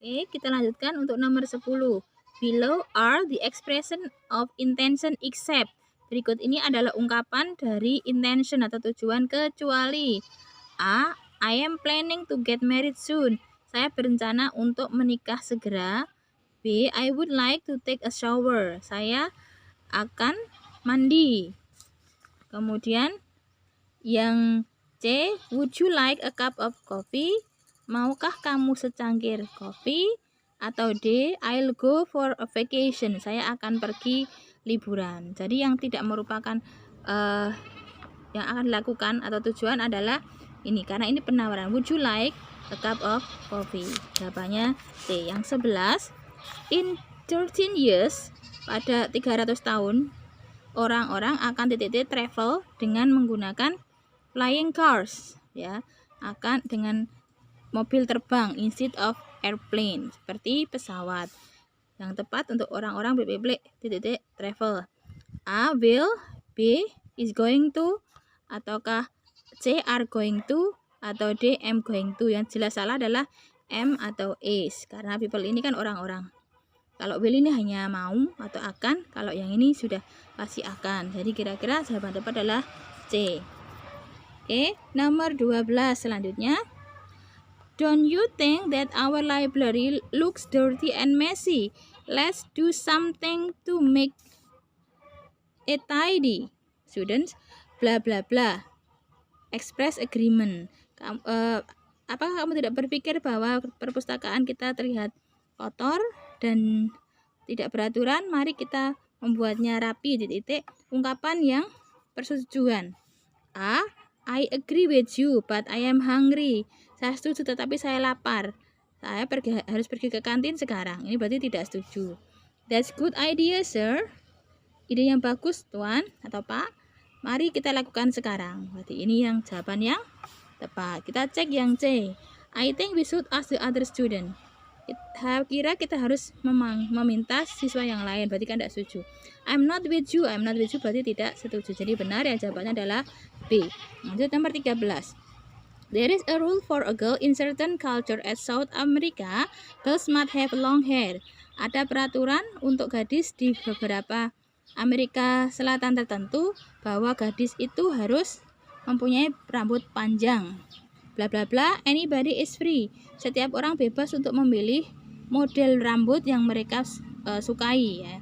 Oke, kita lanjutkan untuk nomor 10. Below are the expression of intention except. Berikut ini adalah ungkapan dari intention atau tujuan kecuali. A. I am planning to get married soon. Saya berencana untuk menikah segera. B. I would like to take a shower. Saya akan mandi. Kemudian yang C. Would you like a cup of coffee? Maukah kamu secangkir kopi? Atau D. I'll go for a vacation. Saya akan pergi liburan. Jadi yang tidak merupakan yang akan dilakukan atau tujuan adalah ini, karena ini penawaran. Would you like a cup of coffee? Jawabannya C. Yang 11. In 13 years, pada 300 tahun, orang-orang akan travel dengan menggunakan flying cars, ya, akan dengan mobil terbang instead of airplane, seperti pesawat. Yang tepat untuk orang-orang travel. A. Will. B. Is going to. Ataukah C. Are going to. Atau D. Am going to. Yang jelas salah adalah am atau is, karena people ini kan orang-orang. Kalau will ini hanya mau atau akan, kalau yang ini sudah pasti akan. Jadi kira-kira jawaban tepat adalah C. Oke, nomor 12 selanjutnya. Don't you think that our library looks dirty and messy? Let's do something to make it tidy. Students, bla bla bla. Express agreement. Apakah kamu tidak berpikir bahwa perpustakaan kita terlihat kotor dan tidak beraturan? Mari kita membuatnya rapi. Ungkapan yang persetujuan. A. I agree with you, but I am hungry. Saya setuju tetapi saya lapar. Saya harus pergi ke kantin sekarang. Ini berarti tidak setuju. That's good idea, sir. Ide yang bagus, Tuan atau Pak. Mari kita lakukan sekarang. Berarti ini yang jawaban yang tepat. Kita cek yang C. I think we should ask the other student. Kira kita harus meminta siswa yang lain. Berarti kan tidak setuju. I'm not with you. I'm not with you berarti tidak setuju. Jadi benar ya, jawabannya adalah B. Lanjut nomor 13. There is a rule for a girl in certain culture at South America. Girls must have long hair. Ada peraturan untuk gadis di beberapa Amerika Selatan tertentu bahwa gadis itu harus mempunyai rambut panjang. Bla bla bla, anybody is free. Setiap orang bebas untuk memilih model rambut yang mereka sukai, ya.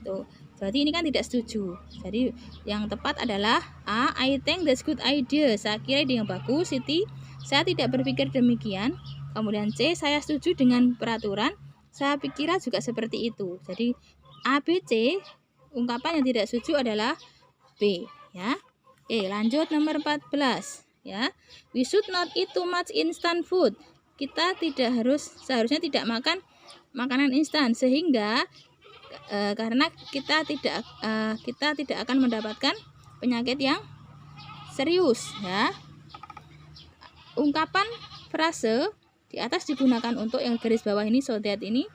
Tuh. Berarti ini kan tidak setuju. Jadi yang tepat adalah A. I think that's good idea. Saya kira ide yang bagus. Siti, saya tidak berpikir demikian. Kemudian C. Saya setuju dengan peraturan. Saya pikir juga seperti itu. Jadi A, B, C. Ungkapan yang tidak setuju adalah B, ya. Lanjut nomor 14, ya. We should not eat too much instant food. Kita seharusnya tidak makan makanan instan, sehingga karena kita tidak akan mendapatkan penyakit yang serius, ya. Ungkapan frase di atas digunakan untuk yang garis bawah ini, so that ini.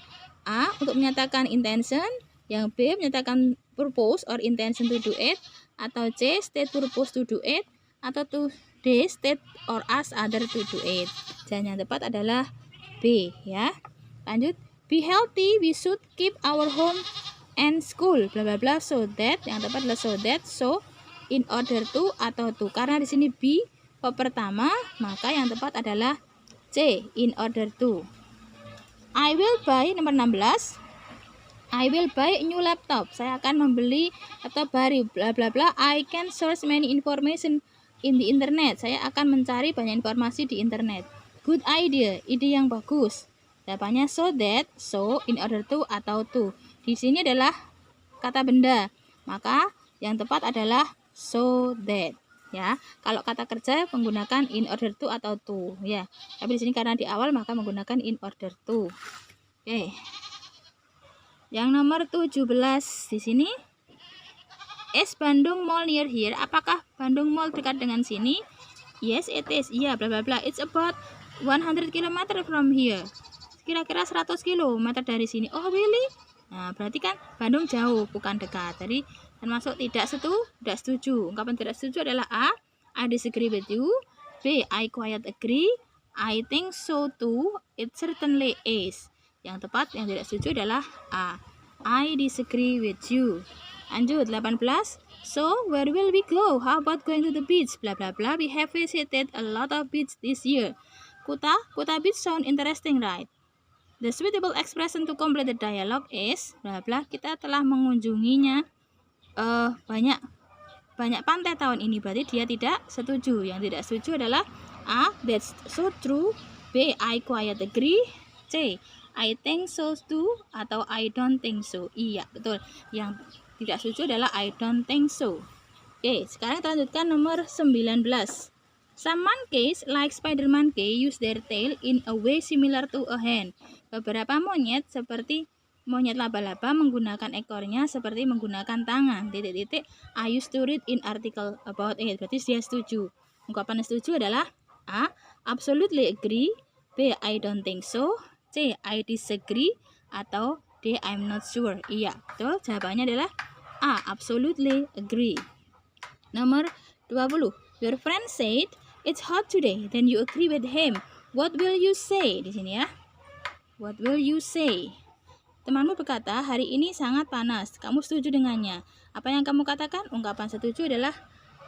A. Untuk menyatakan intention. Yang B. Menyatakan purpose or intention to do it. Atau C. State purpose to do it. Atau D. State or ask other to do it. Dan yang tepat adalah B, ya. Lanjut. Be healthy, we should keep our home and school, bla bla bla, so that. Yang tepat adalah so that, so, in order to, atau to. Karena di sini be verb pertama, maka yang tepat adalah C, in order to. I will buy, nomor 16. I will buy a new laptop. Saya akan membeli laptop baru, bla bla bla. I can source many information in the internet. Saya akan mencari banyak informasi di internet. Good idea, ide yang bagus. Jawabannya so that, so, in order to, atau to. Di sini adalah kata benda, maka yang tepat adalah so that, ya. Kalau kata kerja menggunakan in order to atau to, ya. Tapi di sini karena di awal maka menggunakan in order to. Oke. Yang nomor 17 di sini. Is Bandung Mall near here? Apakah Bandung Mall dekat dengan sini? Yes, it is. Iya, bla bla bla. It's about 100 km from here. Kira-kira 100 km dari sini. Oh, really? Nah, berarti kan Bandung jauh, bukan dekat. Jadi termasuk tidak setuju. Ungkapan tidak setuju adalah A. I disagree with you. B. I quite agree. I think so too. It certainly is. Yang tepat, yang tidak setuju adalah A. I disagree with you. Lanjut, 18. So, where will we go? How about going to the beach? Blah blah blah. We have visited a lot of beach this year. Kuta beach sound interesting, right? The suitable expression to complete the dialogue is blah blah. Kita telah mengunjunginya banyak pantai tahun ini. Berarti dia tidak setuju. Yang tidak setuju adalah A. That's so true. B. I quite agree. C. I think so too, atau I don't think so. Iya, betul. Yang tidak setuju adalah I don't think so. Oke, sekarang kita lanjutkan nomor 19. Some monkeys like spider monkey use their tail in a way similar to a hand. Beberapa monyet seperti monyet laba-laba menggunakan ekornya seperti menggunakan tangan. Titik-titik. I used to read in article about it. Berarti dia setuju. Ungkapan yang setuju adalah A. Absolutely agree. B. I don't think so. C. I disagree. Atau D. I'm not sure. Iya, betul. Jawabannya adalah A. Absolutely agree. Nomor 20. Your friend said it's hot today. Then you agree with him. What will you say? Di sini ya. What will you say? Temanmu berkata hari ini sangat panas. Kamu setuju dengannya. Apa yang kamu katakan? Ungkapan setuju adalah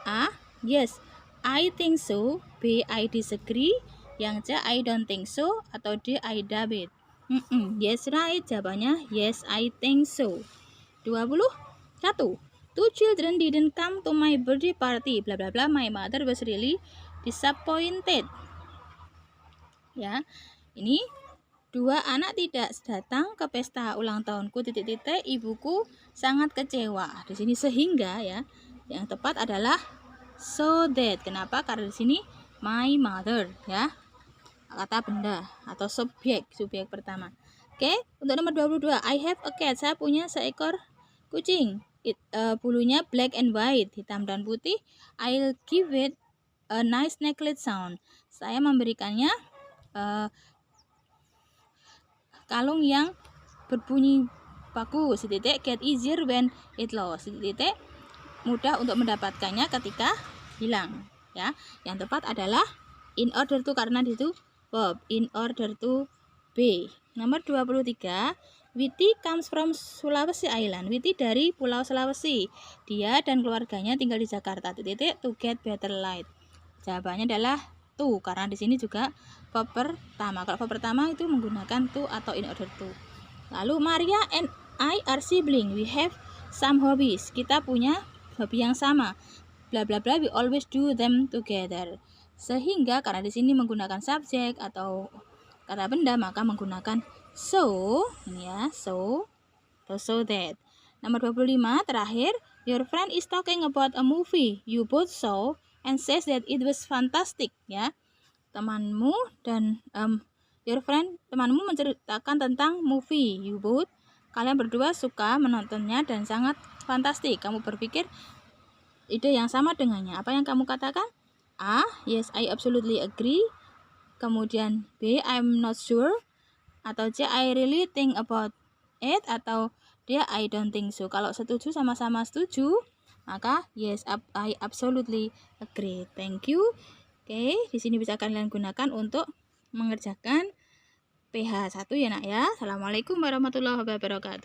A. Yes, I think so. B. I disagree. Yang C. I don't think so. Atau D. I doubt it. Yes, right. Jawabannya yes, I think so. 21. Two children didn't come to my birthday party. Bla bla bla. My mother was really disappointed. Ya, ini dua anak tidak datang ke pesta ulang tahunku. Titik-titik. Ibuku sangat kecewa. Di sini sehingga ya. Yang tepat adalah so that. Kenapa? Karena di sini my mother ya. Kata benda atau subjek pertama. Oke, untuk nomor 22. I have a cat. Saya punya seekor kucing. Bulunya black and white, hitam dan putih. I'll give it a nice necklace sound. Saya memberikannya kalung yang berbunyi bagus. Titik. Get easier when it lost. Titik. Mudah untuk mendapatkannya ketika hilang. Ya, yang tepat adalah in order to, karena itu verb. In order to B. Nomor 23. Witi comes from Sulawesi Island. Witi dari Pulau Sulawesi. Dia dan keluarganya tinggal di Jakarta. Titik. To get better light. Jawabannya adalah to, karena di sini juga verb pertama. Kalau verb pertama itu menggunakan to atau in order to. Lalu Maria and I are sibling. We have some hobbies. Kita punya hobi yang sama. Bla bla bla. We always do them together. Sehingga karena di sini menggunakan subjek atau kata benda, maka menggunakan so. Ini ya, so atau so that. Nomor 25 terakhir. Your friend is talking about a movie you both saw and says that it was fantastic. Ya, temanmu dan temanmu menceritakan tentang movie you both. Kalian berdua suka menontonnya dan sangat fantastik. Kamu berpikir ide yang sama dengannya. Apa yang kamu katakan? A. Yes, I absolutely agree. Kemudian B. I'm not sure. Atau C. I really think about it. Atau D. I don't think so. Kalau setuju, sama-sama setuju, maka yes, I absolutely agree. Thank you. Oke, di sini bisa kalian gunakan untuk mengerjakan PH1 ya nak ya. Assalamualaikum warahmatullahi wabarakatuh.